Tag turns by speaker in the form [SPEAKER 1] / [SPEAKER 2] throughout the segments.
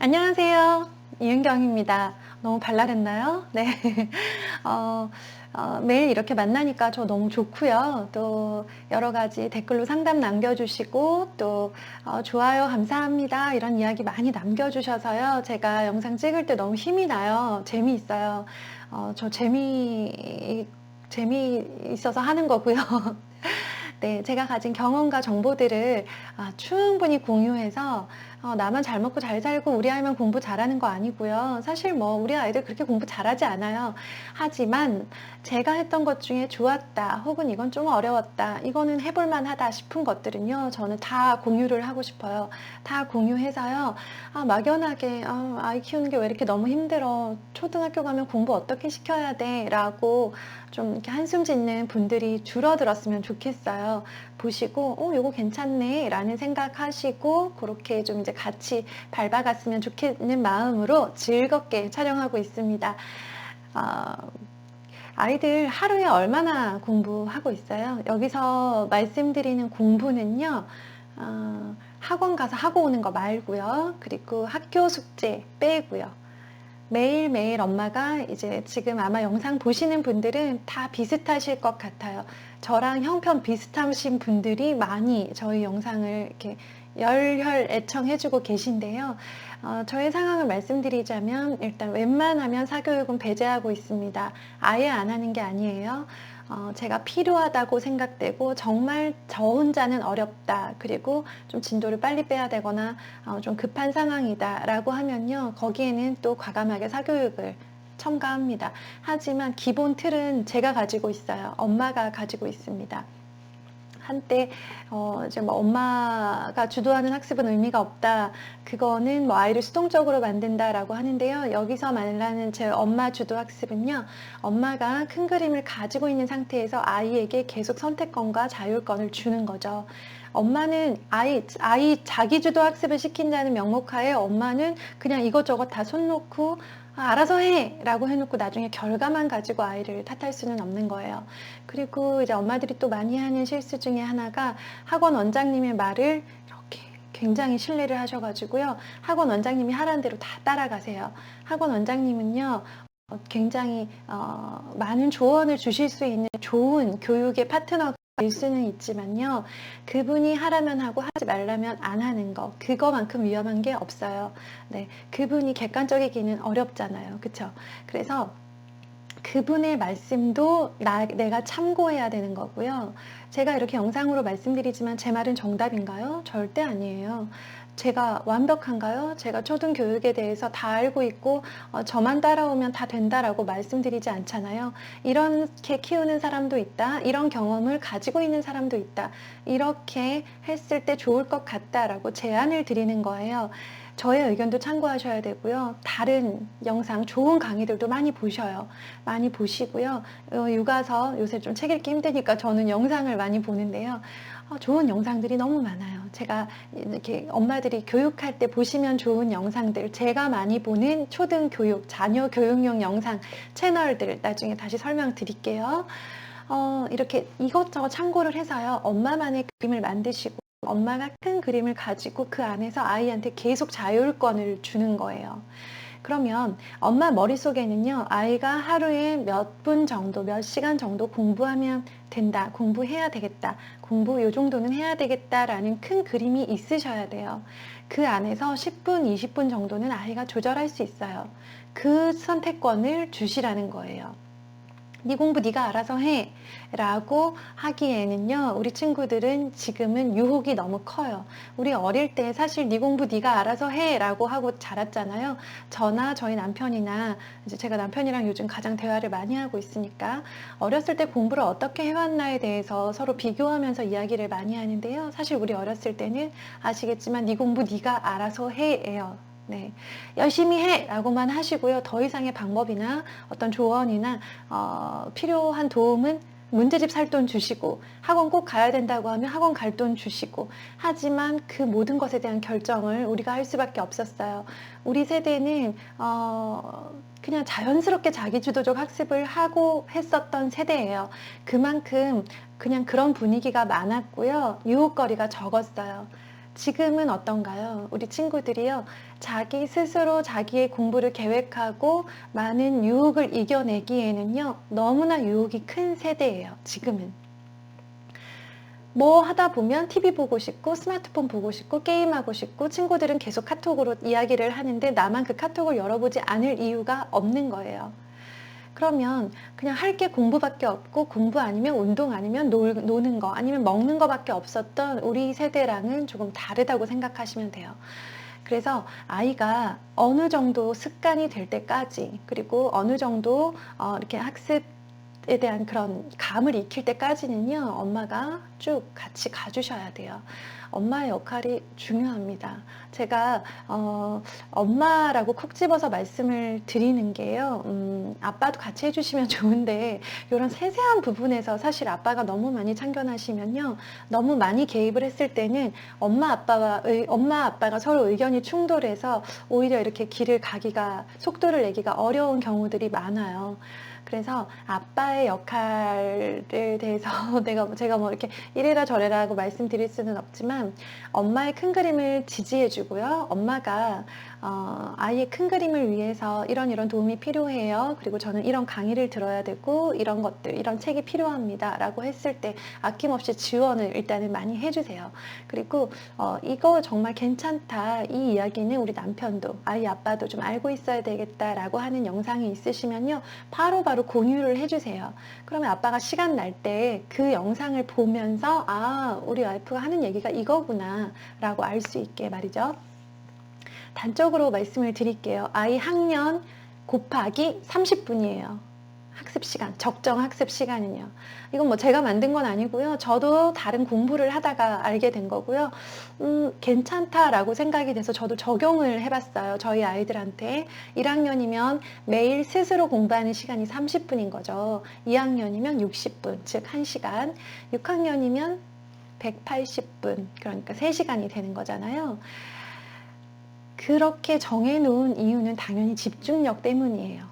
[SPEAKER 1] 안녕하세요. 이은경입니다. 너무 발랄했나요? 네. 어, 매일 이렇게 만나니까 저 너무 좋고요. 또 여러 가지 댓글로 상담 남겨주시고 또 좋아요 감사합니다 이런 이야기 많이 남겨주셔서요. 제가 영상 찍을 때 너무 힘이 나요. 재미있어요. 저 재미있어서 하는 거고요. 네, 제가 가진 경험과 정보들을 충분히 공유해서 나만 잘 먹고 잘 살고 우리 아이만 공부 잘하는 거 아니고요. 사실 뭐 우리 아이들 그렇게 공부 잘하지 않아요. 하지만 제가 했던 것 중에 좋았다 혹은 이건 좀 어려웠다 이거는 해볼 만하다 싶은 것들은요. 저는 다 공유를 하고 싶어요. 다 공유해서요. 막연하게 아이 키우는 게 왜 이렇게 너무 힘들어. 초등학교 가면 공부 어떻게 시켜야 돼? 라고 좀 이렇게 한숨 짓는 분들이 줄어들었으면 좋겠어요. 보시고, 요거 괜찮네. 라는 생각하시고, 그렇게 좀 이제 같이 밟아갔으면 좋겠는 마음으로 즐겁게 촬영하고 있습니다. 아이들 하루에 얼마나 공부하고 있어요? 여기서 말씀드리는 공부는요, 학원 가서 하고 오는 거 말고요. 그리고 학교 숙제 빼고요. 매일매일 엄마가 이제 지금 아마 영상 보시는 분들은 다 비슷하실 것 같아요. 저랑 형편 비슷하신 분들이 많이 저희 영상을 이렇게 열혈 애청해주고 계신데요. 저의 상황을 말씀드리자면 일단 웬만하면 사교육은 배제하고 있습니다. 아예 안 하는 게 아니에요. 제가 필요하다고 생각되고 정말 저 혼자는 어렵다. 그리고 좀 진도를 빨리 빼야 되거나 좀 급한 상황이다 라고 하면요. 거기에는 또 과감하게 사교육을 첨가합니다. 하지만 기본 틀은 제가 가지고 있어요. 엄마가 가지고 있습니다. 한때 이제 뭐 엄마가 주도하는 학습은 의미가 없다. 그거는 뭐 아이를 수동적으로 만든다라고 하는데요. 여기서 말하는 제 엄마 주도 학습은요. 엄마가 큰 그림을 가지고 있는 상태에서 아이에게 계속 선택권과 자율권을 주는 거죠. 엄마는 아이 자기 주도 학습을 시킨다는 명목하에 엄마는 그냥 이것저것 다 손 놓고 알아서 해! 라고 해놓고 나중에 결과만 가지고 아이를 탓할 수는 없는 거예요. 그리고 이제 엄마들이 또 많이 하는 실수 중에 하나가 학원 원장님의 말을 이렇게 굉장히 신뢰를 하셔가지고요. 학원 원장님이 하라는 대로 다 따라가세요. 학원 원장님은요. 굉장히 많은 조언을 주실 수 있는 좋은 교육의 파트너가 될 수는 있지만요. 그분이 하라면 하고 하지 말라면 안 하는 거 그거만큼 위험한 게 없어요. 네, 그분이 객관적이기는 어렵잖아요. 그쵸? 그래서 그분의 말씀도 내가 참고해야 되는 거고요. 제가 이렇게 영상으로 말씀드리지만 제 말은 정답인가요? 절대 아니에요. 제가 완벽한가요? 제가 초등교육에 대해서 다 알고 있고 저만 따라오면 다 된다라고 말씀드리지 않잖아요. 이렇게 키우는 사람도 있다. 이런 경험을 가지고 있는 사람도 있다. 이렇게 했을 때 좋을 것 같다라고 제안을 드리는 거예요. 저의 의견도 참고하셔야 되고요. 다른 영상, 좋은 강의들도 많이 보셔요. 많이 보시고요. 육아서 요새 좀 책 읽기 힘드니까 저는 영상을 많이 보는데요. 좋은 영상들이 너무 많아요. 제가 이렇게 엄마들이 교육할 때 보시면 좋은 영상들, 제가 많이 보는 초등 교육, 자녀 교육용 영상 채널들 나중에 다시 설명드릴게요. 이렇게 이것저것 참고를 해서요. 엄마만의 그림을 만드시고 엄마가 큰 그림을 가지고 그 안에서 아이한테 계속 자율권을 주는 거예요. 그러면 엄마 머릿속에는요, 아이가 하루에 몇 분 정도, 몇 시간 정도 공부하면 된다, 공부해야 되겠다, 공부 요 정도는 해야 되겠다라는 큰 그림이 있으셔야 돼요. 그 안에서 10분, 20분 정도는 아이가 조절할 수 있어요. 그 선택권을 주시라는 거예요. 네 공부 네가 알아서 해 라고 하기에는요, 우리 친구들은 지금은 유혹이 너무 커요. 우리 어릴 때 사실 네 공부 네가 알아서 해 라고 하고 자랐잖아요. 저나 저희 남편이나 이제 제가 남편이랑 요즘 가장 대화를 많이 하고 있으니까 어렸을 때 공부를 어떻게 해왔나에 대해서 서로 비교하면서 이야기를 많이 하는데요. 사실 우리 어렸을 때는 아시겠지만 네 공부 네가 알아서 해예요. 네, 열심히 해! 라고만 하시고요. 더 이상의 방법이나 어떤 조언이나 필요한 도움은 문제집 살 돈 주시고 학원 꼭 가야 된다고 하면 학원 갈 돈 주시고 하지만 그 모든 것에 대한 결정을 우리가 할 수밖에 없었어요. 우리 세대는 그냥 자연스럽게 자기주도적 학습을 하고 했었던 세대예요. 그만큼 그냥 그런 분위기가 많았고요. 유혹거리가 적었어요. 지금은 어떤가요? 우리 친구들이요, 자기 스스로 자기의 공부를 계획하고 많은 유혹을 이겨내기에는요, 너무나 유혹이 큰 세대예요, 지금은. 뭐 하다 보면 TV 보고 싶고 스마트폰 보고 싶고 게임하고 싶고, 친구들은 계속 카톡으로 이야기를 하는데 나만 그 카톡을 열어보지 않을 이유가 없는 거예요. 그러면 그냥 할 게 공부밖에 없고, 공부 아니면 운동 아니면 노는 거 아니면 먹는 거밖에 없었던 우리 세대랑은 조금 다르다고 생각하시면 돼요. 그래서 아이가 어느 정도 습관이 될 때까지, 그리고 어느 정도 이렇게 학습에 대한 그런 감을 익힐 때까지는요, 엄마가 쭉 같이 가주셔야 돼요. 엄마의 역할이 중요합니다. 제가 엄마라고 콕 집어서 말씀을 드리는 게요, 아빠도 같이 해주시면 좋은데, 이런 세세한 부분에서 사실 아빠가 너무 많이 참견하시면요, 너무 많이 개입을 했을 때는 엄마 아빠가 서로 의견이 충돌해서 오히려 이렇게 길을 가기가, 속도를 내기가 어려운 경우들이 많아요. 그래서 아빠의 역할에 대해서 제가 뭐 이렇게 이래라 저래라 하고 말씀드릴 수는 없지만, 엄마의 큰 그림을 지지해 주고요, 엄마가 아이의 큰 그림을 위해서 이런 도움이 필요해요, 그리고 저는 이런 강의를 들어야 되고 이런 것들, 이런 책이 필요합니다 라고 했을 때 아낌없이 지원을 일단은 많이 해주세요. 그리고 이거 정말 괜찮다, 이 이야기는 우리 남편도 아이 아빠도 좀 알고 있어야 되겠다 라고 하는 영상이 있으시면요, 바로 공유를 해주세요. 그러면 아빠가 시간 날 때 그 영상을 보면서 우리 와이프가 하는 얘기가 이거구나 라고 알 수 있게 말이죠. 단적으로 말씀을 드릴게요. 아이 학년 곱하기 30분이에요. 학습 시간, 적정 학습 시간은요. 이건 뭐 제가 만든 건 아니고요, 저도 다른 공부를 하다가 알게 된 거고요. 괜찮다라고 생각이 돼서 저도 적용을 해봤어요, 저희 아이들한테. 1학년이면 매일 스스로 공부하는 시간이 30분인 거죠. 2학년이면 60분, 즉 1시간. 6학년이면 180분, 그러니까 3시간이 되는 거잖아요. 그렇게 정해놓은 이유는 당연히 집중력 때문이에요.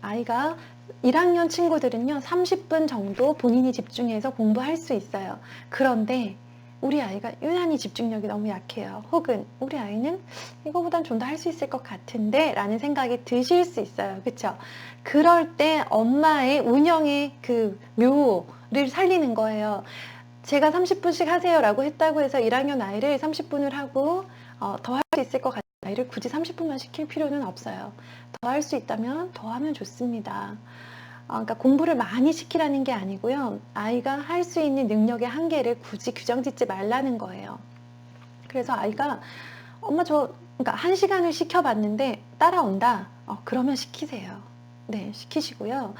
[SPEAKER 1] 아이가 1학년 친구들은요, 30분 정도 본인이 집중해서 공부할 수 있어요. 그런데 우리 아이가 유난히 집중력이 너무 약해요. 혹은 우리 아이는 이거보단 좀 더 할 수 있을 것 같은데 라는 생각이 드실 수 있어요. 그쵸? 그럴 때 엄마의 운영의 그 묘를 살리는 거예요. 제가 30분씩 하세요 라고 했다고 해서 1학년 아이를 30분을 하고 더 할 수 있을 것 같은 아이를 굳이 30분만 시킬 필요는 없어요. 더 할 수 있다면 더 하면 좋습니다. 그러니까 공부를 많이 시키라는 게 아니고요, 아이가 할 수 있는 능력의 한계를 굳이 규정 짓지 말라는 거예요. 그래서 아이가 그러니까 1시간을 시켜봤는데 따라온다, 그러면 시키세요. 네, 시키시고요.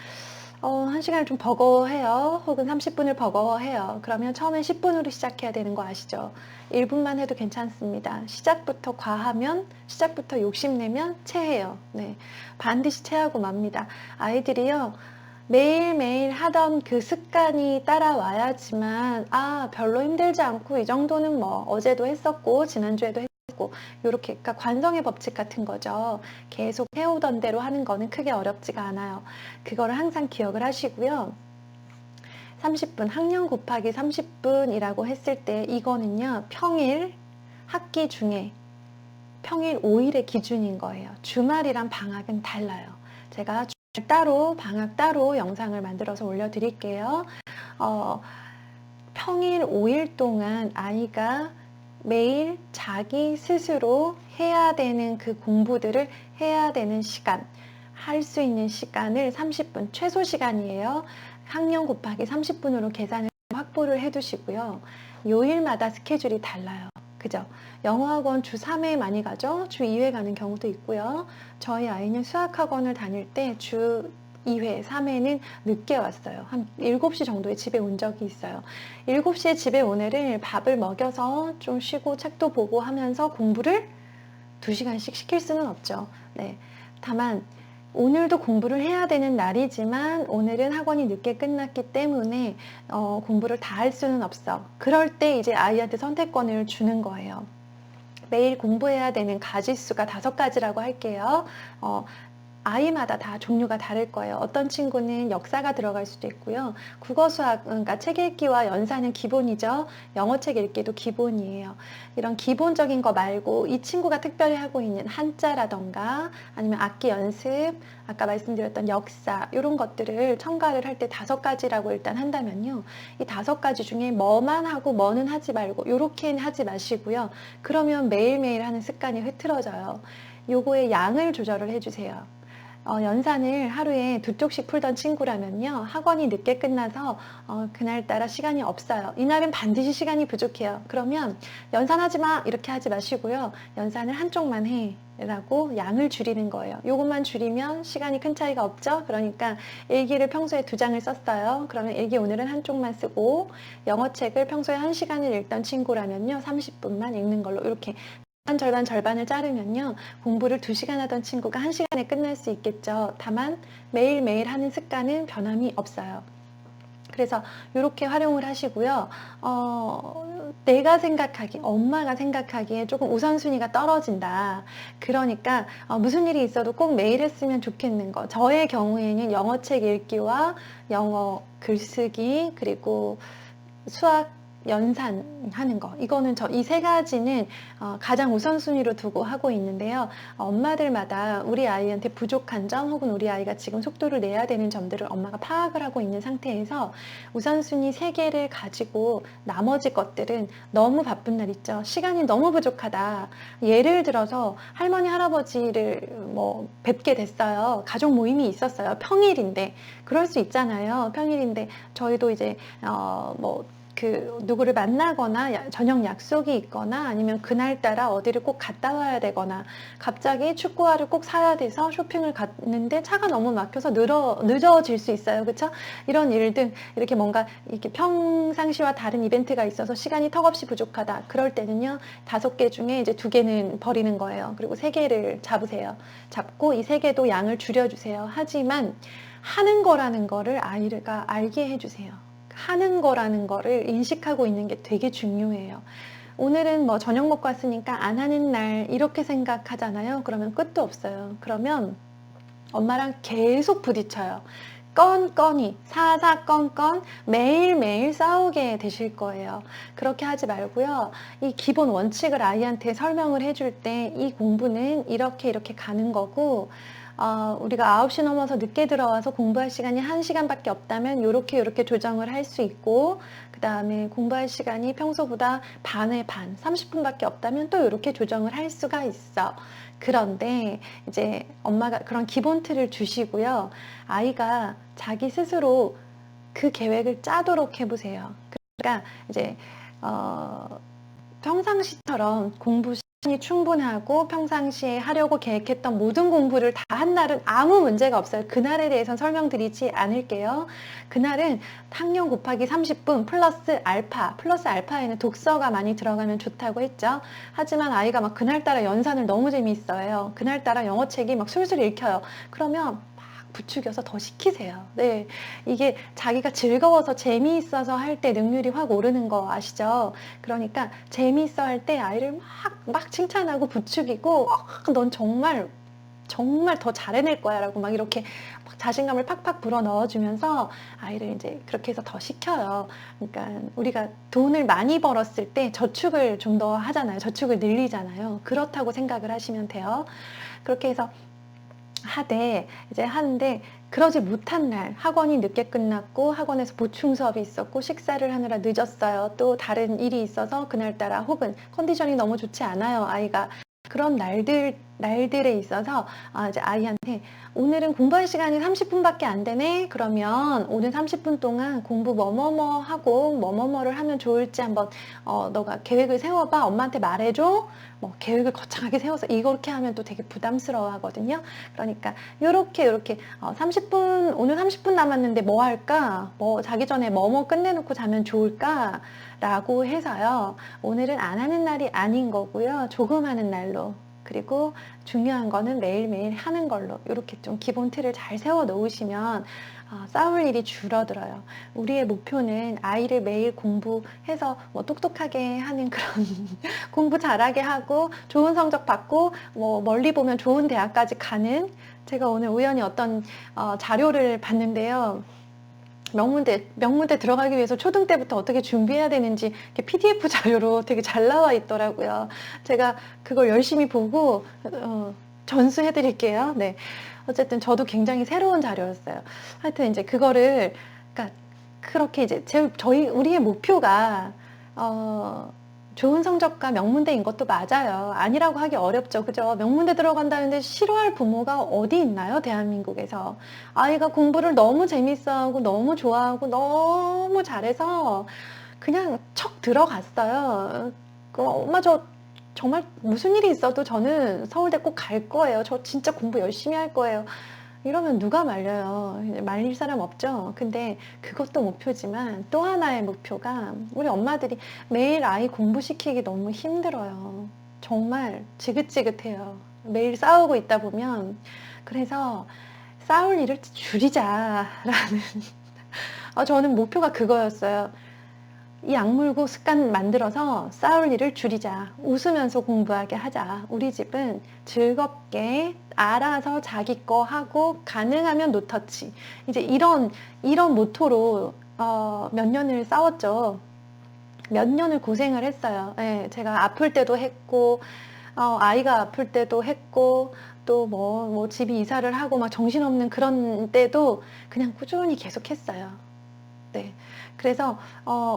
[SPEAKER 1] 1시간을 좀 버거워해요, 혹은 30분을 버거워해요. 그러면 처음엔 10분으로 시작해야 되는 거 아시죠? 1분만 해도 괜찮습니다. 시작부터 과하면, 시작부터 욕심내면 체해요. 네, 반드시 체하고 맙니다. 아이들이요, 매일매일 하던 그 습관이 따라와야지만, 별로 힘들지 않고 이 정도는 뭐 어제도 했었고 지난주에도 했고, 이렇게, 그러니까 관성의 법칙 같은 거죠. 계속 해오던 대로 하는 거는 크게 어렵지가 않아요. 그거를 항상 기억을 하시고요. 30분, 학년 곱하기 30분이라고 했을 때 이거는요, 평일, 학기 중에 평일 5일의 기준인 거예요. 주말이랑 방학은 달라요. 제가 따로, 방학 따로 영상을 만들어서 올려드릴게요. 평일 5일 동안 아이가 매일 자기 스스로 해야 되는 그 공부들을 해야 되는 시간, 할 수 있는 시간을 30분, 최소 시간이에요. 학년 곱하기 30분으로 계산을 확보를 해 두시고요. 요일마다 스케줄이 달라요. 그죠? 영어학원 주 3회 많이 가죠? 주 2회 가는 경우도 있고요. 저희 아이는 수학학원을 다닐 때 주 2회, 3회는 늦게 왔어요. 한 7시 정도에 집에 온 적이 있어요. 7시에 집에 온 애를 밥을 먹여서 좀 쉬고 책도 보고 하면서 공부를 2시간씩 시킬 수는 없죠. 네. 다만 오늘도 공부를 해야 되는 날이지만 오늘은 학원이 늦게 끝났기 때문에 공부를 다 할 수는 없어. 그럴 때 이제 아이한테 선택권을 주는 거예요. 매일 공부해야 되는 가지수가 5가지라고 할게요. 아이마다 다 종류가 다를 거예요. 어떤 친구는 역사가 들어갈 수도 있고요. 국어, 수학, 그러니까 책 읽기와 연산은 기본이죠. 영어 책 읽기도 기본이에요. 이런 기본적인 거 말고 이 친구가 특별히 하고 있는 한자라던가 아니면 악기 연습, 아까 말씀드렸던 역사 이런 것들을 첨가를 할 때 5가지라고 일단 한다면요. 이 5가지 중에 뭐만 하고 뭐는 하지 말고 이렇게는 하지 마시고요. 그러면 매일매일 하는 습관이 흐트러져요. 요거의 양을 조절을 해주세요. 연산을 하루에 2쪽씩 풀던 친구라면요. 학원이 늦게 끝나서 그날따라 시간이 없어요. 이날은 반드시 시간이 부족해요. 그러면 연산하지 마 이렇게 하지 마시고요. 연산을 한쪽만 해 라고 양을 줄이는 거예요. 요것만 줄이면 시간이 큰 차이가 없죠. 그러니까 일기를 평소에 2장을 썼어요. 그러면 일기 오늘은 한쪽만 쓰고 영어책을 평소에 1시간을 읽던 친구라면요. 30분만 읽는 걸로 이렇게 절반을 자르면요. 공부를 2시간 하던 친구가 1시간에 끝날 수 있겠죠. 다만 매일매일 하는 습관은 변함이 없어요. 그래서 이렇게 활용을 하시고요. 내가 생각하기, 엄마가 생각하기에 조금 우선순위가 떨어진다. 그러니까 무슨 일이 있어도 꼭 매일 했으면 좋겠는 거. 저의 경우에는 영어책 읽기와 영어 글쓰기 그리고 수학 연산하는 거 이거는 이 3가지는 가장 우선순위로 두고 하고 있는데요. 엄마들마다 우리 아이한테 부족한 점 혹은 우리 아이가 지금 속도를 내야 되는 점들을 엄마가 파악을 하고 있는 상태에서 우선순위 3개를 가지고 나머지 것들은 너무 바쁜 날 있죠. 시간이 너무 부족하다. 예를 들어서 할머니 할아버지를 뭐 뵙게 됐어요. 가족 모임이 있었어요. 평일인데 그럴 수 있잖아요. 평일인데 저희도 이제 누구를 만나거나 저녁 약속이 있거나 아니면 그날따라 어디를 꼭 갔다 와야 되거나 갑자기 축구화를 꼭 사야 돼서 쇼핑을 갔는데 차가 너무 막혀서 늦어질 수 있어요. 그렇죠? 이런 일들 이렇게 뭔가 이렇게 평상시와 다른 이벤트가 있어서 시간이 턱없이 부족하다. 그럴 때는요. 5개 중에 이제 2개는 버리는 거예요. 그리고 3개를 잡으세요. 잡고 이 3개도 양을 줄여주세요. 하지만 하는 거라는 거를 아이가 알게 해주세요. 하는 거라는 거를 인식하고 있는 게 되게 중요해요. 오늘은 뭐 저녁 먹고 왔으니까 안 하는 날 이렇게 생각하잖아요. 그러면 끝도 없어요. 그러면 엄마랑 계속 부딪혀요. 건건이 사사건건 매일매일 싸우게 되실 거예요. 그렇게 하지 말고요. 이 기본 원칙을 아이한테 설명을 해줄 때 이 공부는 이렇게 가는 거고 우리가 9시 넘어서 늦게 들어와서 공부할 시간이 1시간밖에 없다면 이렇게 조정을 할 수 있고 그 다음에 공부할 시간이 평소보다 반의 반, 30분밖에 없다면 또 이렇게 조정을 할 수가 있어. 그런데 이제 엄마가 그런 기본 틀을 주시고요. 아이가 자기 스스로 그 계획을 짜도록 해보세요. 그러니까 이제 평상시처럼 공부 시간이 충분하고 평상시에 하려고 계획했던 모든 공부를 다 한 날은 아무 문제가 없어요. 그날에 대해서는 설명드리지 않을게요. 그날은 학년 곱하기 30분 플러스 알파에는 독서가 많이 들어가면 좋다고 했죠. 하지만 아이가 막 그날따라 연산을 너무 재미있어해요. 그날따라 영어책이 막 술술 읽혀요. 그러면 부추겨서 더 시키세요. 네, 이게 자기가 즐거워서 재미있어서 할 때 능률이 확 오르는 거 아시죠? 그러니까 재미있어 할 때 아이를 막 칭찬하고 부추기고 넌 정말 더 잘해낼 거야 라고 막 이렇게 막 자신감을 팍팍 불어 넣어주면서 아이를 이제 그렇게 해서 더 시켜요. 그러니까 우리가 돈을 많이 벌었을 때 저축을 좀 더 하잖아요. 저축을 늘리잖아요. 그렇다고 생각을 하시면 돼요. 그렇게 해서 하는데 그러지 못한 날 학원이 늦게 끝났고 학원에서 보충 수업이 있었고 식사를 하느라 늦었어요. 또 다른 일이 있어서 그날따라 혹은 컨디션이 너무 좋지 않아요. 아이가 그런 날들에 있어서 이제 아이한테 오늘은 공부할 시간이 30분밖에 안 되네. 그러면 오늘 30분 동안 공부 뭐뭐뭐 하고 뭐뭐뭐를 하면 좋을지 한번 너가 계획을 세워봐. 엄마한테 말해줘. 뭐 계획을 거창하게 세워서 이렇게 하면 또 되게 부담스러워 하거든요. 그러니까 요렇게 30분 오늘 30분 남았는데 뭐 할까? 뭐 자기 전에 뭐뭐 끝내놓고 자면 좋을까? 라고 해서요. 오늘은 안 하는 날이 아닌 거고요. 조금 하는 날로 그리고 중요한 거는 매일매일 하는 걸로 이렇게 좀 기본 틀을 잘 세워 놓으시면 싸울 일이 줄어들어요. 우리의 목표는 아이를 매일 공부해서 뭐 똑똑하게 하는 그런 공부 잘하게 하고 좋은 성적 받고 뭐 멀리 보면 좋은 대학까지 가는, 제가 오늘 우연히 어떤 자료를 봤는데요. 명문대 들어가기 위해서 초등 때부터 어떻게 준비해야 되는지 이렇게 PDF 자료로 되게 잘 나와 있더라고요. 제가 그걸 열심히 보고 전수해 드릴게요. 네. 어쨌든 저도 굉장히 새로운 자료였어요. 하여튼 이제 그거를, 그러니까 그렇게 이제 우리의 목표가 좋은 성적과 명문대인 것도 맞아요. 아니라고 하기 어렵죠. 그죠? 명문대 들어간다는데 싫어할 부모가 어디 있나요? 대한민국에서. 아이가 공부를 너무 재밌어하고 너무 좋아하고 너무 잘해서 그냥 척 들어갔어요. 엄마 저 정말 무슨 일이 있어도 저는 서울대 꼭 갈 거예요. 저 진짜 공부 열심히 할 거예요. 이러면 누가 말려요? 말릴 사람 없죠? 근데 그것도 목표지만 또 하나의 목표가, 우리 엄마들이 매일 아이 공부시키기 너무 힘들어요. 정말 지긋지긋해요. 매일 싸우고 있다 보면. 그래서 싸울 일을 줄이자라는 저는 목표가 그거였어요. 이 악물고 습관 만들어서 싸울 일을 줄이자. 웃으면서 공부하게 하자. 우리 집은 즐겁게 알아서 자기 거 하고 가능하면 노터치. 이제 이런 모토로 몇 년을 싸웠죠. 몇 년을 고생을 했어요. 예, 제가 아플 때도 했고 아이가 아플 때도 했고 또 뭐 집이 이사를 하고 막 정신없는 그런 때도 그냥 꾸준히 계속 했어요. 네. 그래서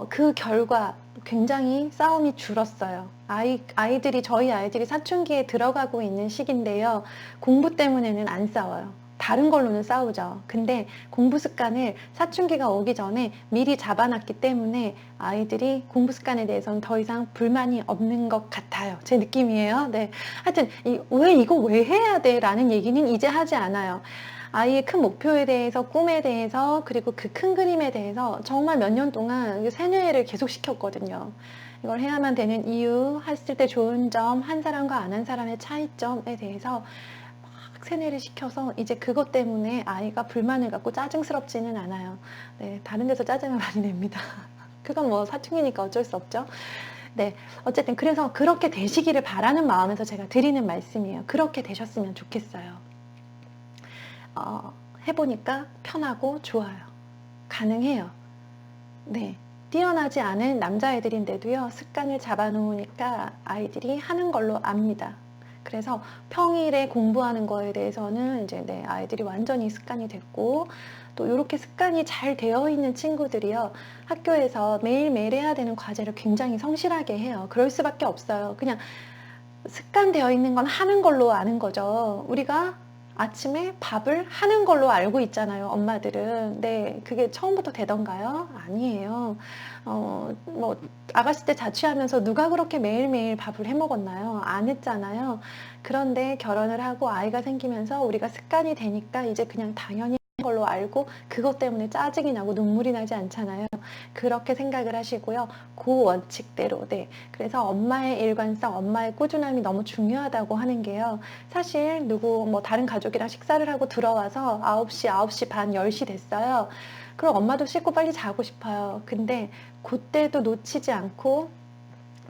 [SPEAKER 1] 그 결과 굉장히 싸움이 줄었어요. 저희 아이들이 사춘기에 들어가고 있는 시기인데요. 공부 때문에는 안 싸워요. 다른 걸로는 싸우죠. 근데 공부 습관을 사춘기가 오기 전에 미리 잡아놨기 때문에 아이들이 공부 습관에 대해서는 더 이상 불만이 없는 것 같아요. 제 느낌이에요. 네. 하여튼 이거 왜 해야 돼? 라는 얘기는 이제 하지 않아요. 아이의 큰 목표에 대해서, 꿈에 대해서, 그리고 그 큰 그림에 대해서 정말 몇 년 동안 세뇌를 계속 시켰거든요. 이걸 해야만 되는 이유, 했을 때 좋은 점, 한 사람과 안 한 사람의 차이점에 대해서 막 세뇌를 시켜서 이제 그것 때문에 아이가 불만을 갖고 짜증스럽지는 않아요. 네, 다른 데서 짜증을 많이 냅니다. 그건 뭐 사춘기니까 어쩔 수 없죠. 네, 어쨌든 그래서 그렇게 되시기를 바라는 마음에서 제가 드리는 말씀이에요. 그렇게 되셨으면 좋겠어요. 해보니까 편하고 좋아요. 가능해요. 네. 뛰어나지 않은 남자애들인데도요, 습관을 잡아놓으니까 아이들이 하는 걸로 압니다. 그래서 평일에 공부하는 거에 대해서는 이제 아이들이 완전히 습관이 됐고, 또 이렇게 습관이 잘 되어 있는 친구들이요, 학교에서 매일매일 해야 되는 과제를 굉장히 성실하게 해요. 그럴 수밖에 없어요. 그냥 습관되어 있는 건 하는 걸로 아는 거죠. 우리가 아침에 밥을 하는 걸로 알고 있잖아요, 엄마들은. 네, 그게 처음부터 되던가요? 아니에요. 뭐, 아가씨 때 자취하면서 누가 그렇게 매일매일 밥을 해 먹었나요? 안 했잖아요. 그런데 결혼을 하고 아이가 생기면서 우리가 습관이 되니까 이제 그냥 당연히 걸로 알고 그것 때문에 짜증이 나고 눈물이 나지 않잖아요. 그렇게 생각을 하시고요. 그 원칙대로. 네. 그래서 엄마의 일관성, 엄마의 꾸준함이 너무 중요하다고 하는 게요. 사실 뭐 다른 가족이랑 식사를 하고 들어와서 9시 반, 10시 됐어요. 그럼 엄마도 씻고 빨리 자고 싶어요. 근데 그때도 놓치지 않고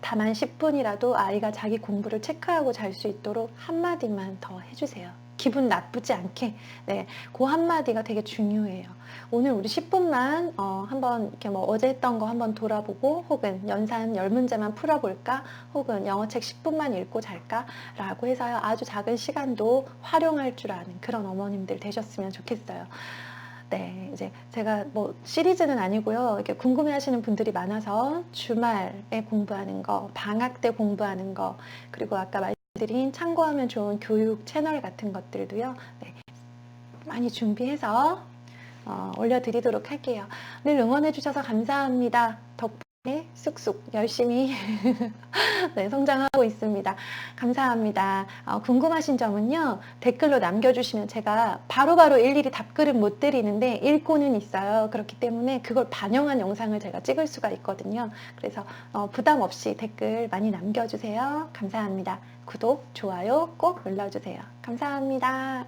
[SPEAKER 1] 다만 10분이라도 아이가 자기 공부를 체크하고 잘 수 있도록 한마디만 더 해주세요. 기분 나쁘지 않게. 네, 그 한마디가 되게 중요해요. 오늘 우리 10분만 한번 이렇게 뭐 어제 했던 거 한번 돌아보고, 혹은 연산 10문제만 풀어볼까, 혹은 영어책 10분만 읽고 잘까 라고 해서요, 아주 작은 시간도 활용할 줄 아는 그런 어머님들 되셨으면 좋겠어요. 네, 이제 제가 뭐 시리즈는 아니고요. 이렇게 궁금해 하시는 분들이 많아서 주말에 공부하는 거, 방학 때 공부하는 거, 그리고 아까 말씀드린 참고하면 좋은 교육 채널 같은 것들도요. 네, 많이 준비해서 올려드리도록 할게요. 늘 응원해 주셔서 감사합니다. 덕분에 네, 쑥쑥 열심히 네, 성장하고 있습니다. 감사합니다. 궁금하신 점은요, 댓글로 남겨주시면 제가 바로바로 일일이 답글은 못 드리는데 읽고는 있어요. 그렇기 때문에 그걸 반영한 영상을 제가 찍을 수가 있거든요. 그래서 부담 없이 댓글 많이 남겨주세요. 감사합니다. 구독, 좋아요 꼭 눌러주세요. 감사합니다.